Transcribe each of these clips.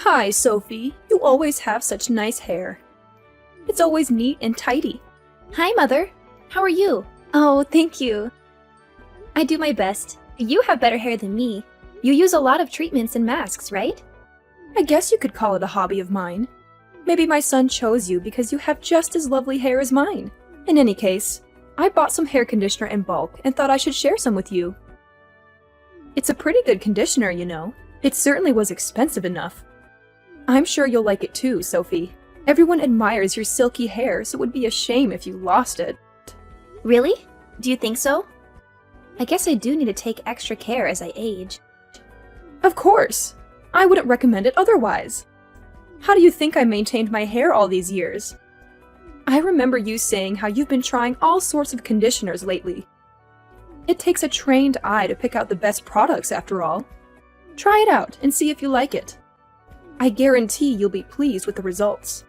Hi, Sophie. You always have such nice hair. It's always neat and tidy. Hi, Mother. How are you? Oh, thank you. I do my best. You have better hair than me. You use a lot of treatments and masks, right? I guess you could call it a hobby of mine. Maybe my son chose you because you have just as lovely hair as mine. In any case, I bought some hair conditioner in bulk and thought I should share some with you. It's a pretty good conditioner, you know. It certainly was expensive enough. I'm sure you'll like it too, Sophie. Everyone admires your silky hair, so it would be a shame if you lost it. Really? Do you think so? I guess I do need to take extra care as I age. Of course! I wouldn't recommend it otherwise. How do you think I maintained my hair all these years? I remember you saying how you've been trying all sorts of conditioners lately. It takes a trained eye to pick out the best products after all. Try it out and see if you like it. I guarantee you'll be pleased with the results.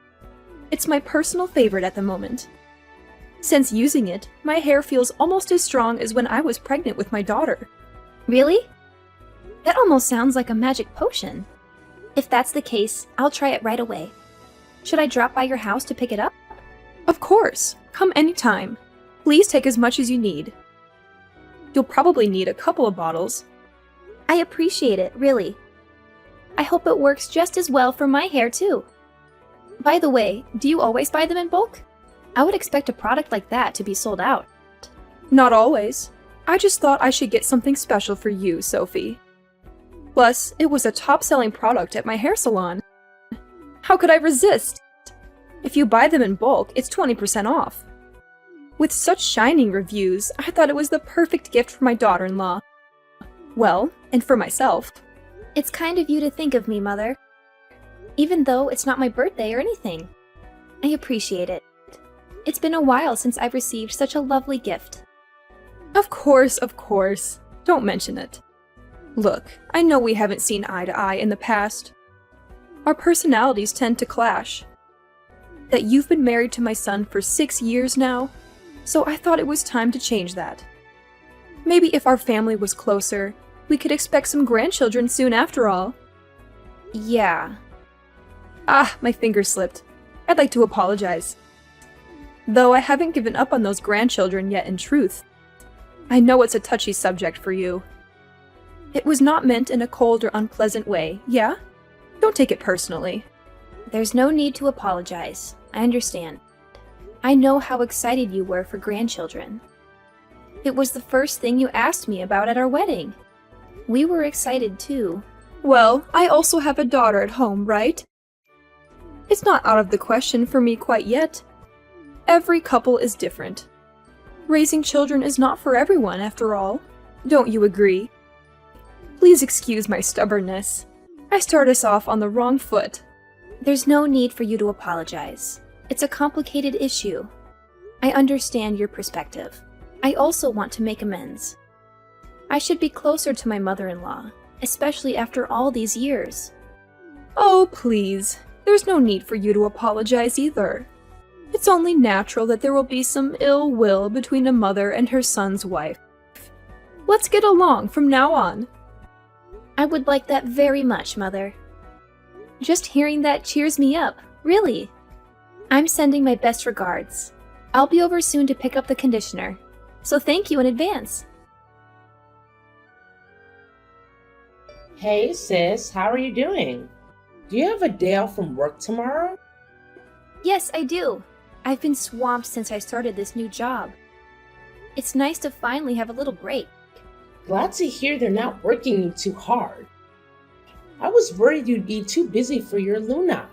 It's my personal favorite at the moment. Since using it, my hair feels almost as strong as when I was pregnant with my daughter. Really? That almost sounds like a magic potion. If that's the case, I'll try it right away. Should I drop by your house to pick it up? Of course! Come anytime. Please take as much as you need. You'll probably need a couple of bottles. I appreciate it, really. I hope it works just as well for my hair, too. By the way, do you always buy them in bulk? I would expect a product like that to be sold out. Not always. I just thought I should get something special for you, Sophie. Plus, it was a top-selling product at my hair salon. How could I resist? If you buy them in bulk, it's 20% off. With such shining reviews, I thought it was the perfect gift for my daughter-in-law. Well, and for myself. It's kind of you to think of me, Mother. Even though it's not my birthday or anything. I appreciate it. It's been a while since I've received such a lovely gift. Of course, of course. Don't mention it. Look, I know we haven't seen eye to eye in the past. Our personalities tend to clash. That you've been married to my son for 6 years now, so I thought it was time to change that. Maybe if our family was closer, we could expect some grandchildren soon after all. Yeah. Ah, my finger slipped. I'd like to apologize. Though I haven't given up on those grandchildren yet in truth. I know it's a touchy subject for you. It was not meant in a cold or unpleasant way, yeah? Don't take it personally. There's no need to apologize. I understand. I know how excited you were for grandchildren. It was the first thing you asked me about at our wedding. We were excited too. Well, I also have a daughter at home, right? It's not out of the question for me quite yet. Every couple is different. Raising children is not for everyone, after all. Don't you agree? Please excuse my stubbornness. I start us off on the wrong foot. There's no need for you to apologize. It's a complicated issue. I understand your perspective. I also want to make amends. I should be closer to my mother-in-law, especially after all these years. Oh, please. There's no need for you to apologize either. It's only natural that there will be some ill will between a mother and her son's wife. Let's get along from now on. I would like that very much, Mother. Just hearing that cheers me up, really. I'm sending my best regards. I'll be over soon to pick up the conditioner, so thank you in advance. Hey sis, how are you doing? Do you have a day off from work tomorrow? Yes, I do. I've been swamped since I started this new job. It's nice to finally have a little break. Glad to hear they're not working you too hard. I was worried you'd be too busy for your Luna.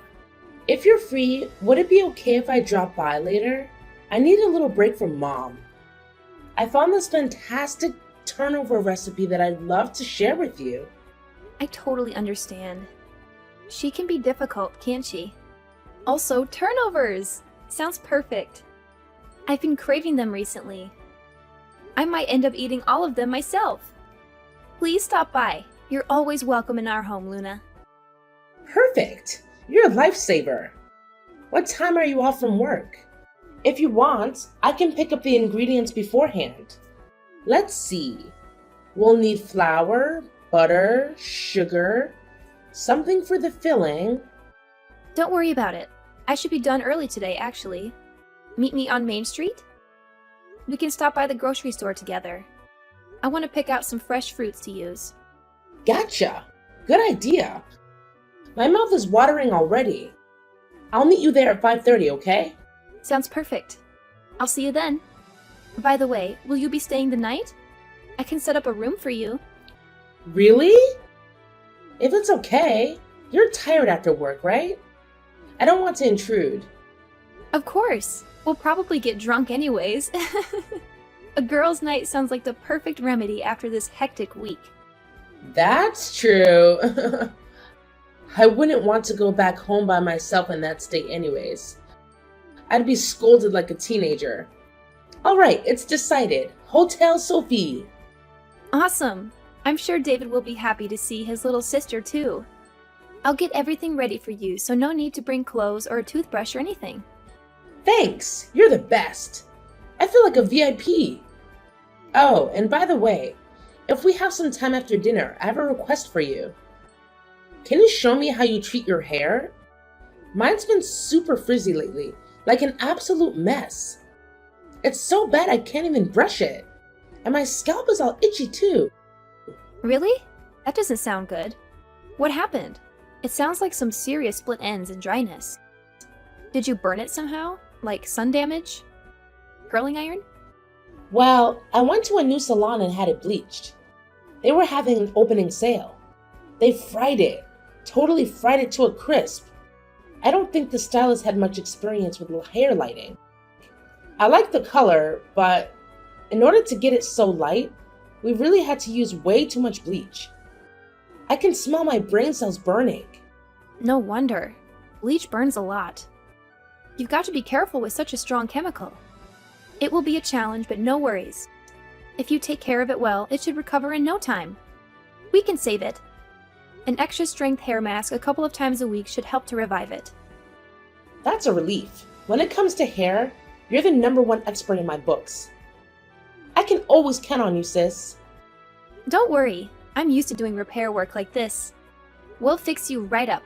If you're free, would it be okay if I drop by later? I need a little break from Mom. I found this fantastic turnover recipe that I'd love to share with you. I totally understand. She can be difficult, can't she? Also, turnovers! Sounds perfect. I've been craving them recently. I might end up eating all of them myself. Please stop by. You're always welcome in our home, Luna. Perfect! You're a lifesaver. What time are you off from work? If you want, I can pick up the ingredients beforehand. Let's see. We'll need flour, butter, sugar, something for the filling. Don't worry about it. I should be done early today, actually. Meet me on Main Street? We can stop by the grocery store together. I want to pick out some fresh fruits to use. Gotcha. Good idea. My mouth is watering already. I'll meet you there at 5:30, okay? Sounds perfect. I'll see you then. By the way, will you be staying the night? I can set up a room for you. Really? If it's okay. You're tired after work, right? I don't want to intrude. Of course. We'll probably get drunk anyways. A girls' night sounds like the perfect remedy after this hectic week. That's true. I wouldn't want to go back home by myself in that state anyways. I'd be scolded like a teenager. All right, it's decided. Hotel Sophie. Awesome. I'm sure David will be happy to see his little sister too. I'll get everything ready for you, so no need to bring clothes or a toothbrush or anything. Thanks. You're the best. I feel like a VIP. Oh, and by the way, if we have some time after dinner, I have a request for you. Can you show me how you treat your hair? Mine's been super frizzy lately, like an absolute mess. It's so bad I can't even brush it. And my scalp is all itchy too. Really? That doesn't sound good. What happened? It sounds like some serious split ends and dryness. Did you burn it somehow? Like sun damage? Curling iron? Well, I went to a new salon and had it bleached. They were having an opening sale. They fried it. Totally fried it to a crisp. I don't think the stylist had much experience with hair lighting. I like the color, but in order to get it so light, we really had to use way too much bleach. I can smell my brain cells burning. No wonder. Bleach burns a lot. You've got to be careful with such a strong chemical. It will be a challenge, but no worries. If you take care of it well, it should recover in no time. We can save it. An extra strength hair mask a couple of times a week should help to revive it. That's a relief. When it comes to hair, you're the #1 expert in my books. I can always count on you, sis. Don't worry, I'm used to doing repair work like this. We'll fix you right up.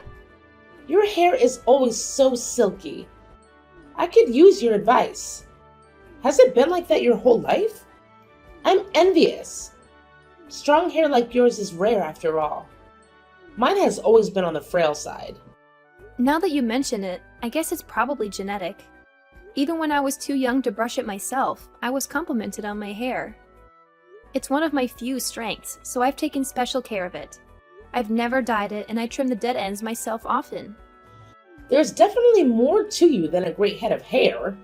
Your hair is always so silky. I could use your advice. Has it been like that your whole life? I'm envious. Strong hair like yours is rare after all. Mine has always been on the frail side. Now that you mention it, I guess it's probably genetic. Even when I was too young to brush it myself, I was complimented on my hair. It's one of my few strengths, so I've taken special care of it. I've never dyed it, and I trim the dead ends myself often. There's definitely more to you than a great head of hair.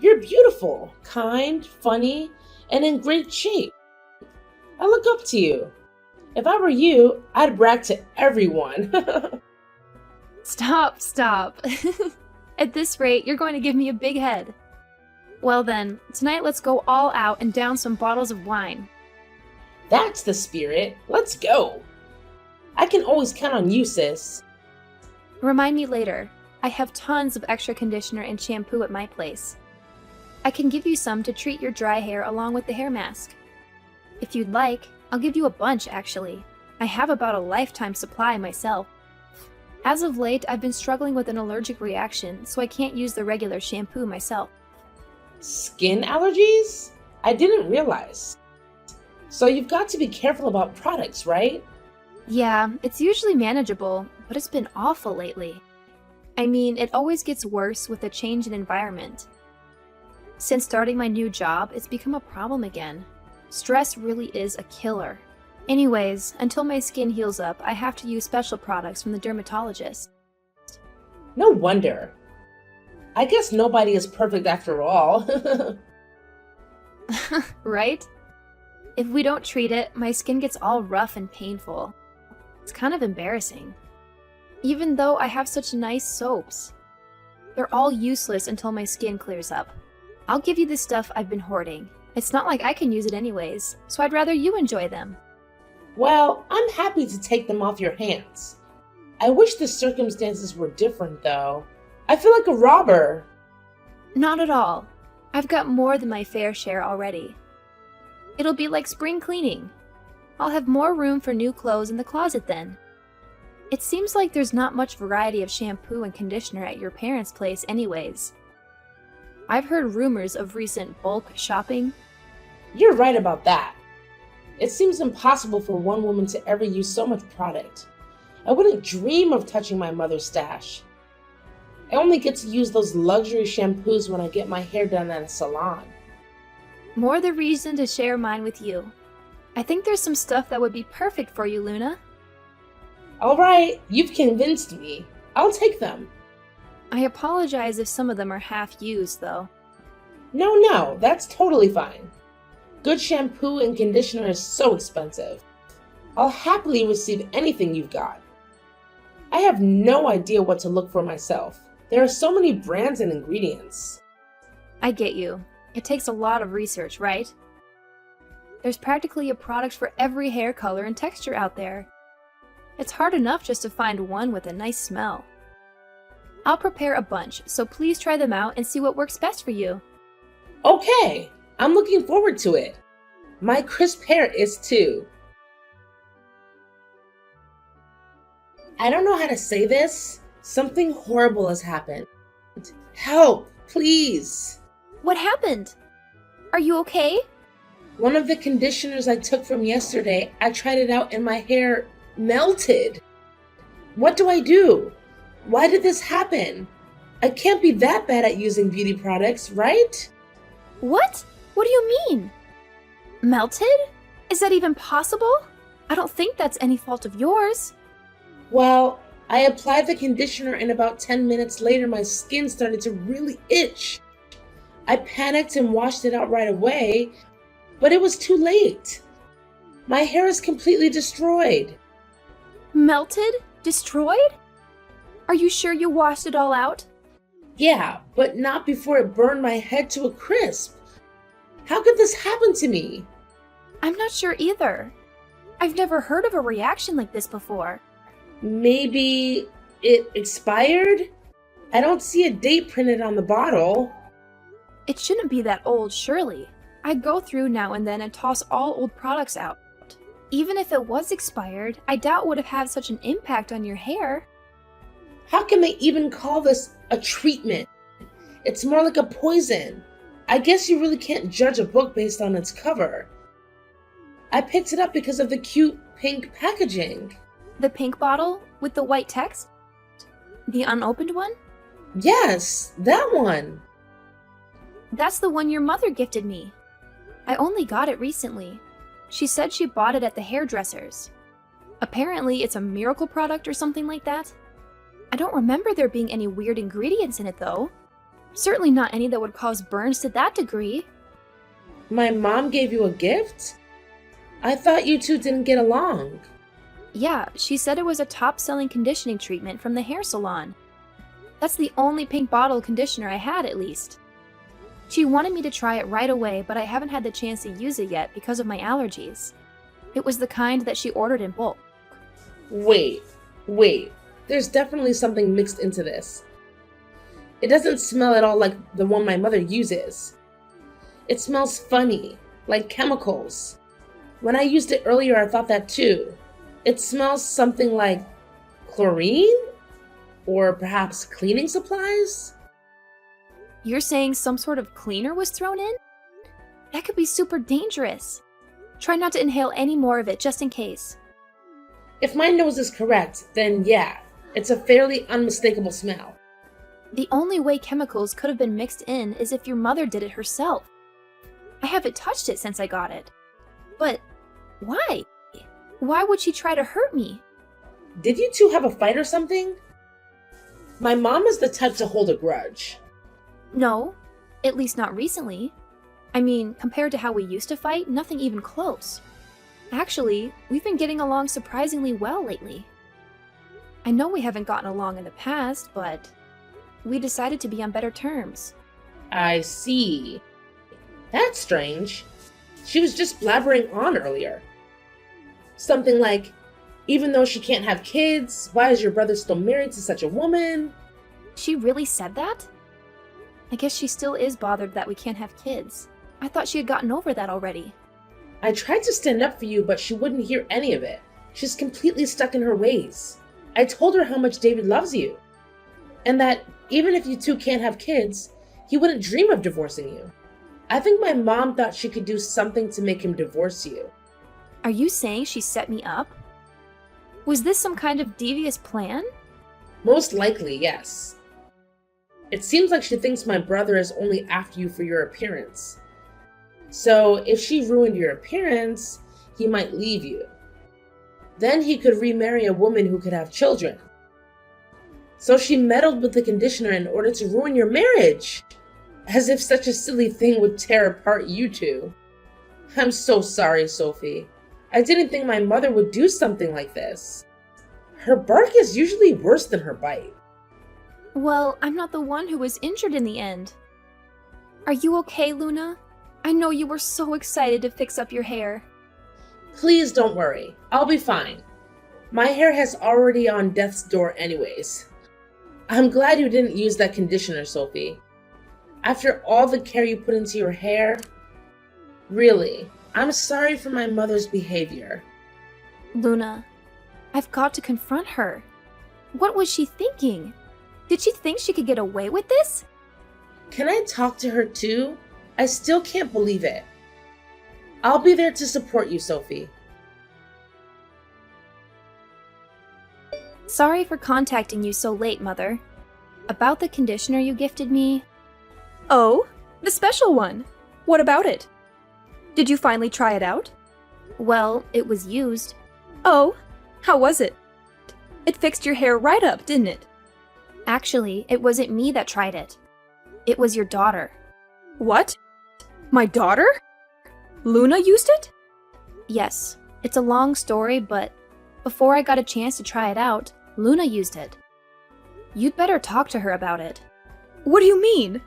You're beautiful, kind, funny, and in great shape. I look up to you. If I were you, I'd brag to everyone. Stop. At this rate, you're going to give me a big head. Well then, tonight let's go all out and down some bottles of wine. That's the spirit. Let's go. I can always count on you, sis. Remind me later. I have tons of extra conditioner and shampoo at my place. I can give you some to treat your dry hair along with the hair mask. If you'd like, I'll give you a bunch actually. I have about a lifetime supply myself. As of late, I've been struggling with an allergic reaction, so I can't use the regular shampoo myself. Skin allergies? I didn't realize. So you've got to be careful about products, right? Yeah, it's usually manageable, but it's been awful lately. I mean, it always gets worse with a change in environment. Since starting my new job, it's become a problem again. Stress really is a killer. Anyways, until my skin heals up, I have to use special products from the dermatologist. No wonder. I guess nobody is perfect after all. Right? If we don't treat it, my skin gets all rough and painful. It's kind of embarrassing. Even though I have such nice soaps. They're all useless until my skin clears up. I'll give you the stuff I've been hoarding. It's not like I can use it anyways, so I'd rather you enjoy them. Well, I'm happy to take them off your hands. I wish the circumstances were different, though. I feel like a robber. Not at all. I've got more than my fair share already. It'll be like spring cleaning. I'll have more room for new clothes in the closet then. It seems like there's not much variety of shampoo and conditioner at your parents' place anyways. I've heard rumors of recent bulk shopping. You're right about that. It seems impossible for one woman to ever use so much product. I wouldn't dream of touching my mother's stash. I only get to use those luxury shampoos when I get my hair done at a salon. More the reason to share mine with you. I think there's some stuff that would be perfect for you, Luna. All right, you've convinced me. I'll take them. I apologize if some of them are half used, though. No, that's totally fine. Good shampoo and conditioner is so expensive. I'll happily receive anything you've got. I have no idea what to look for myself. There are so many brands and ingredients. I get you. It takes a lot of research, right? There's practically a product for every hair color and texture out there. It's hard enough just to find one with a nice smell. I'll prepare a bunch, so please try them out and see what works best for you. Okay, I'm looking forward to it. My crisp hair is too. I don't know how to say this. Something horrible has happened. Help, please. What happened? Are you okay? One of the conditioners I took from yesterday, I tried it out and my hair melted. What do I do? Why did this happen? I can't be that bad at using beauty products, right? What? What do you mean? Melted? Is that even possible? I don't think that's any fault of yours. Well, I applied the conditioner and about 10 minutes later my skin started to really itch. I panicked and washed it out right away, but it was too late. My hair is completely destroyed. Melted? Destroyed? Are you sure you washed it all out? Yeah, but not before it burned my head to a crisp. How could this happen to me? I'm not sure either. I've never heard of a reaction like this before. Maybe it expired? I don't see a date printed on the bottle. It shouldn't be that old, surely. I go through now and then and toss all old products out. Even if it was expired, I doubt it would have had such an impact on your hair. How can they even call this a treatment? It's more like a poison. I guess you really can't judge a book based on its cover. I picked it up because of the cute pink packaging. The pink bottle with the white text? The unopened one? Yes, that one. That's the one your mother gifted me. I only got it recently. She said she bought it at the hairdresser's. Apparently, it's a miracle product or something like that. I don't remember there being any weird ingredients in it, though. Certainly not any that would cause burns to that degree. My mom gave you a gift? I thought you two didn't get along. Yeah, she said it was a top-selling conditioning treatment from the hair salon. That's the only pink bottle conditioner I had, at least. She wanted me to try it right away, but I haven't had the chance to use it yet because of my allergies. It was the kind that she ordered in bulk. Wait. There's definitely something mixed into this. It doesn't smell at all like the one my mother uses. It smells funny, like chemicals. When I used it earlier, I thought that too. It smells something like chlorine? Or perhaps cleaning supplies? You're saying some sort of cleaner was thrown in? That could be super dangerous. Try not to inhale any more of it, just in case. If my nose is correct, then yeah, it's a fairly unmistakable smell. The only way chemicals could have been mixed in is if your mother did it herself. I haven't touched it since I got it. But why? Why would she try to hurt me? Did you two have a fight or something? My mom is the type to hold a grudge. No, at least not recently. I mean, compared to how we used to fight, nothing even close. Actually, we've been getting along surprisingly well lately. I know we haven't gotten along in the past, but we decided to be on better terms. I see. That's strange. She was just blabbering on earlier. Something like, even though she can't have kids, why is your brother still married to such a woman? She really said that? I guess she still is bothered that we can't have kids. I thought she had gotten over that already. I tried to stand up for you, but she wouldn't hear any of it. She's completely stuck in her ways. I told her how much David loves you, and that even if you two can't have kids, he wouldn't dream of divorcing you. I think my mom thought she could do something to make him divorce you. Are you saying she set me up? Was this some kind of devious plan? Most likely, yes. It seems like she thinks my brother is only after you for your appearance. So if she ruined your appearance, he might leave you. Then he could remarry a woman who could have children. So she meddled with the conditioner in order to ruin your marriage. As if such a silly thing would tear apart you two. I'm so sorry, Sophie. I didn't think my mother would do something like this. Her bark is usually worse than her bite. Well, I'm not the one who was injured in the end. Are you okay, Luna? I know you were so excited to fix up your hair. Please don't worry. I'll be fine. My hair has already on death's door anyways. I'm glad you didn't use that conditioner, Sophie. After all the care you put into your hair, really, I'm sorry for my mother's behavior. Luna, I've got to confront her. What was she thinking? Did she think she could get away with this? Can I talk to her too? I still can't believe it. I'll be there to support you, Sophie. Sorry for contacting you so late, Mother. About the conditioner you gifted me. Oh, the special one. What about it? Did you finally try it out? Well, it was used. Oh, how was it? It fixed your hair right up, didn't it? Actually, it wasn't me that tried it. It was your daughter. What? My daughter? Luna used it? Yes, it's a long story, but before I got a chance to try it out, Luna used it. You'd better talk to her about it. What do you mean?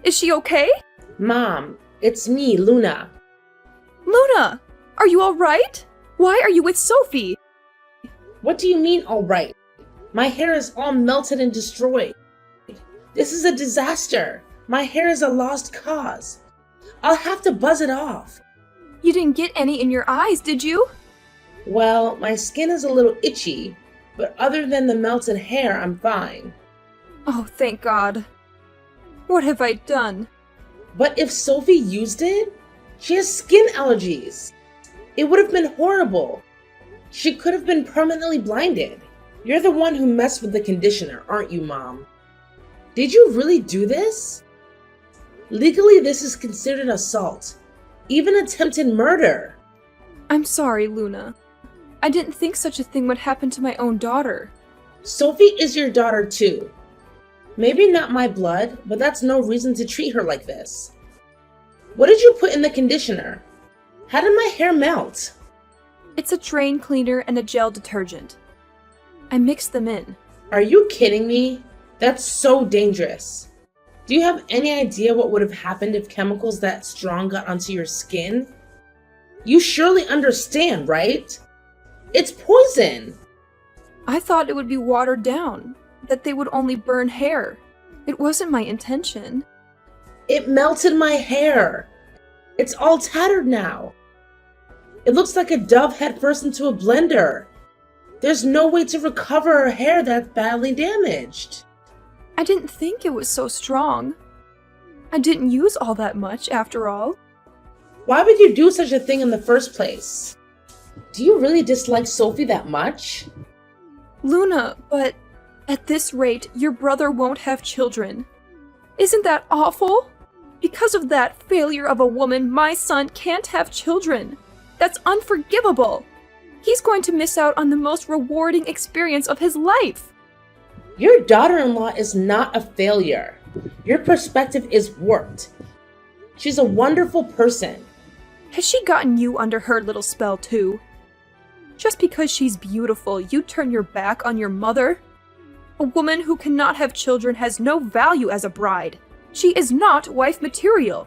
Is she okay? Mom, it's me, Luna. Luna, are you all right? Why are you with Sophie? What do you mean, all right? My hair is all melted and destroyed. This is a disaster. My hair is a lost cause. I'll have to buzz it off. You didn't get any in your eyes, did you? Well, my skin is a little itchy, but other than the melted hair, I'm fine. Oh, thank God. What have I done? But if Sophie used it, she has skin allergies. It would have been horrible. She could have been permanently blinded. You're the one who messed with the conditioner, aren't you, Mom? Did you really do this? Legally, this is considered assault, even attempted murder. I'm sorry, Luna. I didn't think such a thing would happen to my own daughter. Sophie is your daughter too. Maybe not my blood, but that's no reason to treat her like this. What did you put in the conditioner? How did my hair melt? It's a drain cleaner and a gel detergent. I mixed them in. Are you kidding me? That's so dangerous. Do you have any idea what would have happened if chemicals that strong got onto your skin? You surely understand, right? It's poison! I thought it would be watered down, that they would only burn hair. It wasn't my intention. It melted my hair. It's all tattered now. It looks like a dove head first into a blender. There's no way to recover her hair that's badly damaged. I didn't think it was so strong. I didn't use all that much, after all. Why would you do such a thing in the first place? Do you really dislike Sophie that much? Luna, but at this rate, your brother won't have children. Isn't that awful? Because of that failure of a woman, my son can't have children. That's unforgivable. He's going to miss out on the most rewarding experience of his life. Your daughter-in-law is not a failure. Your perspective is warped. She's a wonderful person. Has she gotten you under her little spell too? Just because she's beautiful, you turn your back on your mother? A woman who cannot have children has no value as a bride. She is not wife material.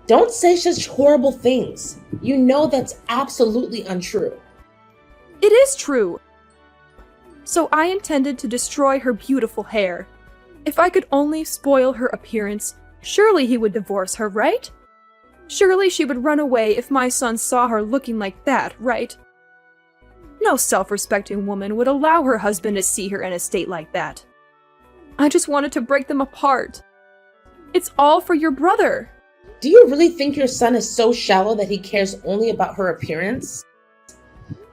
Don't say such horrible things. You know that's absolutely untrue. It is true. So I intended to destroy her beautiful hair. If I could only spoil her appearance, surely he would divorce her, right? Surely she would run away if my son saw her looking like that, right? No self-respecting woman would allow her husband to see her in a state like that. I just wanted to break them apart. It's all for your brother. Do you really think your son is so shallow that he cares only about her appearance?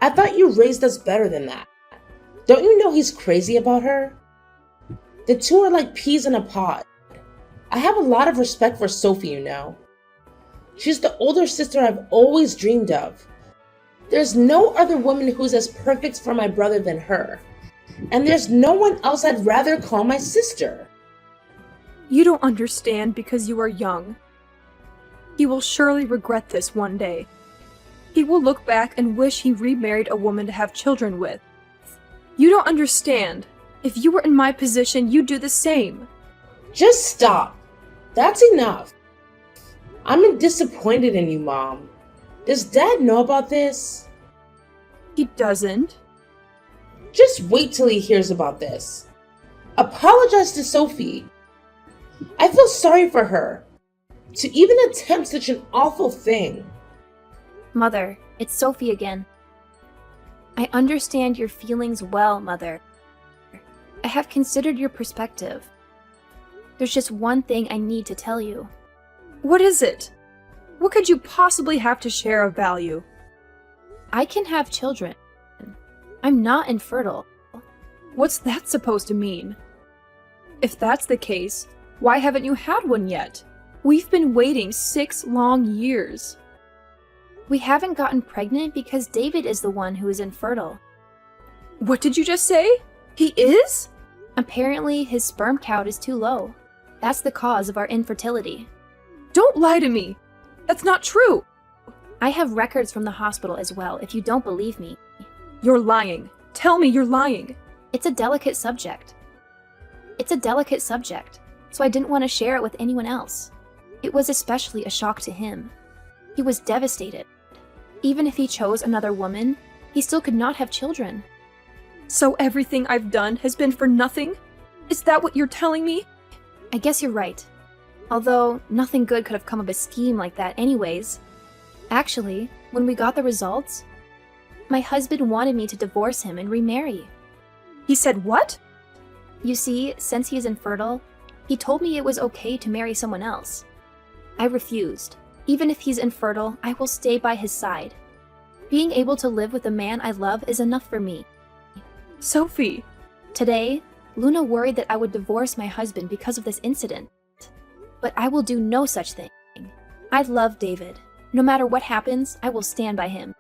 I thought you raised us better than that. Don't you know he's crazy about her? The two are like peas in a pod. I have a lot of respect for Sophie, you know. She's the older sister I've always dreamed of. There's no other woman who's as perfect for my brother than her. And there's no one else I'd rather call my sister. You don't understand because you are young. He will surely regret this one day. He will look back and wish he remarried a woman to have children with. You don't understand. If you were in my position, you'd do the same. Just stop. That's enough. I'm disappointed in you, Mom. Does Dad know about this? He doesn't. Just wait till he hears about this. Apologize to Sophie. I feel sorry for her. To even attempt such an awful thing. Mother, it's Sophie again. I understand your feelings well, Mother. I have considered your perspective. There's just one thing I need to tell you. What is it? What could you possibly have to share of value? I can have children. I'm not infertile. What's that supposed to mean? If that's the case, why haven't you had one yet? We've been waiting 6 long years. We haven't gotten pregnant because David is the one who is infertile. What did you just say? He is? Apparently, his sperm count is too low. That's the cause of our infertility. Don't lie to me. That's not true. I have records from the hospital as well, if you don't believe me. You're lying. Tell me you're lying. It's a delicate subject. So I didn't want to share it with anyone else. It was especially a shock to him. He was devastated. Even if he chose another woman, he still could not have children. So everything I've done has been for nothing? Is that what you're telling me? I guess you're right. Although, nothing good could have come of a scheme like that anyways. Actually, when we got the results, my husband wanted me to divorce him and remarry. He said what? You see, since he is infertile, he told me it was okay to marry someone else. I refused. Even if he's infertile, I will stay by his side. Being able to live with the man I love is enough for me. Sophie. Today, Luna worried that I would divorce my husband because of this incident. But I will do no such thing. I love David. No matter what happens, I will stand by him.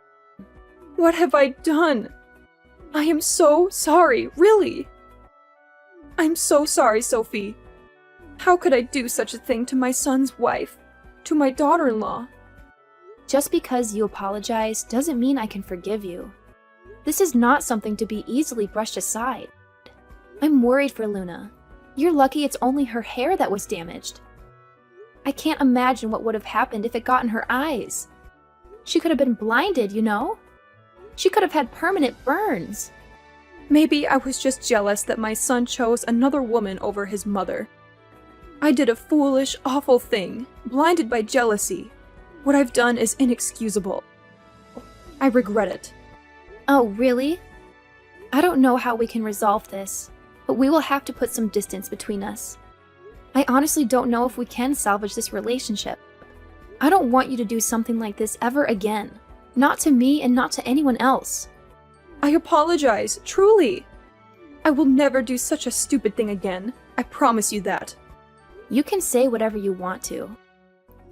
What have I done? I am so sorry, really. I'm so sorry, Sophie. How could I do such a thing to my son's wife? To my daughter-in-law? Just because you apologize doesn't mean I can forgive you. This is not something to be easily brushed aside. I'm worried for Luna. You're lucky it's only her hair that was damaged. I can't imagine what would have happened if it got in her eyes. She could have been blinded, you know? She could have had permanent burns. Maybe I was just jealous that my son chose another woman over his mother. I did a foolish, awful thing, blinded by jealousy. What I've done is inexcusable. I regret it. Oh, really? I don't know how we can resolve this, but we will have to put some distance between us. I honestly don't know if we can salvage this relationship. I don't want you to do something like this ever again. Not to me and not to anyone else. I apologize, truly. I will never do such a stupid thing again. I promise you that. You can say whatever you want to.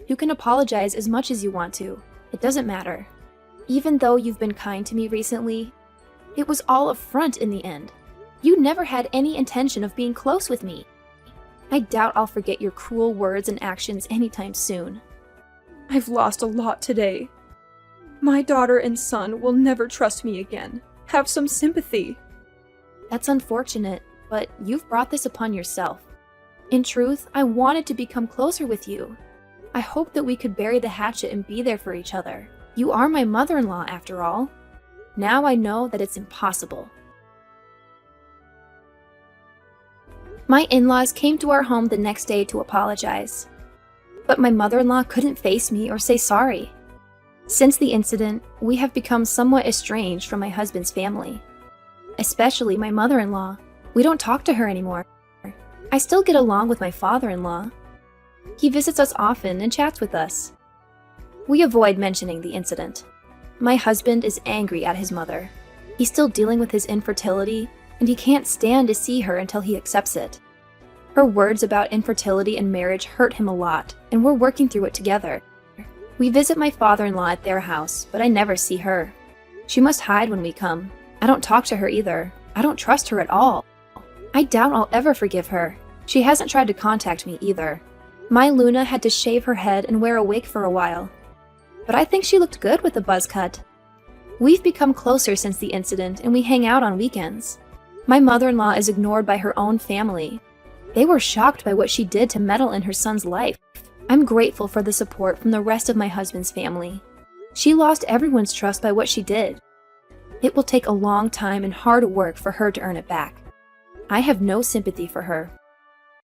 You can apologize as much as you want to. It doesn't matter. Even though you've been kind to me recently, it was all a front in the end. You never had any intention of being close with me. I doubt I'll forget your cruel words and actions anytime soon. I've lost a lot today. My daughter and son will never trust me again. Have some sympathy. That's unfortunate, but you've brought this upon yourself. In truth, I wanted to become closer with you. I hoped that we could bury the hatchet and be there for each other. You are my mother-in-law, after all. Now I know that it's impossible. My in-laws came to our home the next day to apologize. But my mother-in-law couldn't face me or say sorry. Since the incident, we have become somewhat estranged from my husband's family. Especially my mother-in-law. We don't talk to her anymore. I still get along with my father-in-law. He visits us often and chats with us. We avoid mentioning the incident. My husband is angry at his mother. He's still dealing with his infertility, and he can't stand to see her until he accepts it. Her words about infertility and marriage hurt him a lot, and we're working through it together. We visit my father-in-law at their house, but I never see her. She must hide when we come. I don't talk to her either. I don't trust her at all. I doubt I'll ever forgive her. She hasn't tried to contact me either. My Luna had to shave her head and wear a wig for a while. But I think she looked good with the buzz cut. We've become closer since the incident, and we hang out on weekends. My mother-in-law is ignored by her own family. They were shocked by what she did to meddle in her son's life. I'm grateful for the support from the rest of my husband's family. She lost everyone's trust by what she did. It will take a long time and hard work for her to earn it back. I have no sympathy for her.